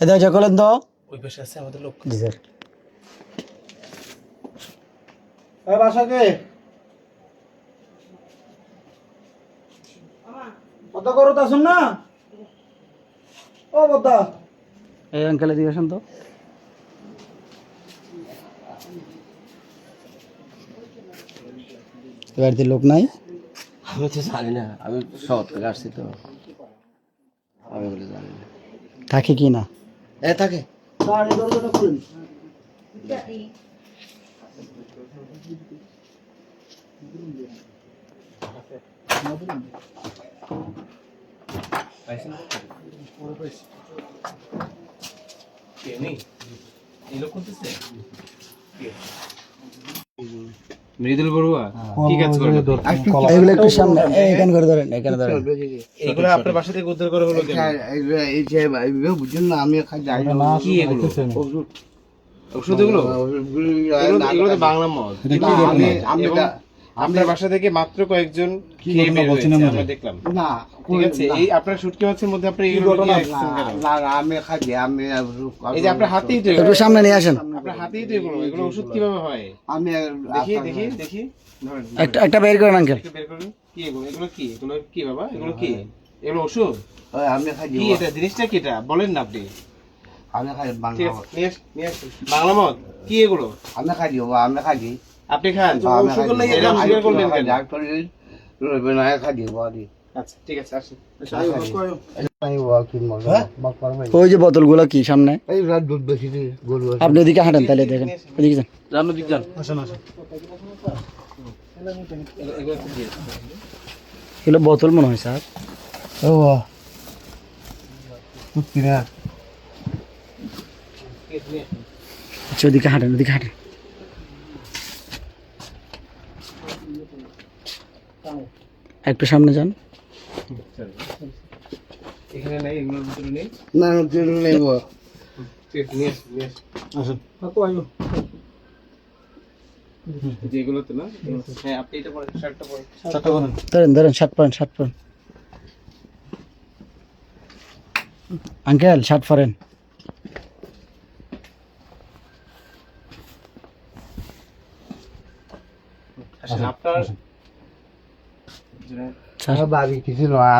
এটা চকলেট দাও। ওই পাশে আছে আমাদের লোক। জি স্যার। বাসাকে কত করো তা শুন না। ও বদ্দা, এই আঙ্কেল এদিকে আসুন তো। বাড়িতে লোক নাই? আমি তো জানি না, আমি শহর থেকে আসছি তো, আমি বলে জানি না। থাকে কি না? থাকে। গাড়ি দরজাটা খুলেন। মৃদুল বড়ুয়া কি কাজ করেন? এগুলো একটু সামনে এখানে করে ধরেন, এখানে ধরেন। এগুলো আপনার বাসা থেকে উদ্ধার করা হলো কেন? এই যে বুঝছেন না, আমি খাই যাই না। কি এগুলো? ওষুধ এগুলো? এগুলো তো বাংলা মদ। আপনার বাসা থেকে মাত্র কয়েকজন খেয়ে বের হয়েছে, আমরা দেখলাম। না, ঠিক আছে, এই আপনার শুটকি মাছের মধ্যে আপনি এগুলো না, রাখছেন কেন? না, আমি খাই আমি এই যে আপনার হাতেই তো একটু এগুলো, সামনে নিয়ে আসেন। আপনার হাতেই তো এগুলো, এগুলো ওষুধ কিভাবে হয়? আমি দেখি দেখি দেখি, ধরেন একটা বের করেন আঙ্কেল। একটু বের করুন। কি এগুলো? এগুলো কি? এগুলো কি বাবা? এগুলো কি? এগুলো ওষুধ? আমি খাই কি এটা? জিনিসটা কি এটা? বলেন না আপনি। আমি খাই ঠিক বাংলা আছে, নিয়ে আসুন। বাংলা মদ কি এগুলো? আমি খাই আমি খাই আপনি খান? আমি ওষুধ নাই, এটা অস্বীকার করলেন কেন? ডাক্তার রইবে না খাই বাড়ি আচ্ছা ঠিক আছে, আসুন। ওই যে বোতলগুলো কি সামনে? এই রাত দুধ বেশি গরু আপনি এদিকে হাঁটেন তাহলে দেখেন, এদিকে যান। রান্না দিক যান। আসুন আসুন। এগুলো একটু দিয়ে দিন। এগুলো বোতল মনে হয় স্যার। ও তুই কিনা আচ্ছা ওদিকে হাঁটেন, ওদিকে হাঁটেন। একটু সামনে যান। এখানে নেই, এগুলোর ভিতরে নেই। না তুই নেব ঠিক আছে, নিয়ে আসুন, নিয়ে আসুন। যেগুলোতে না, হ্যাঁ আপনি এটা পরেন, শার্টটা পরেন। ধরেন ধরেন, শার্ট পরেন, শার্ট পরেন। আঙ্কেল শার্ট পরেন। আসেন, আপনার স্যার বাড়ি কিছু নয়।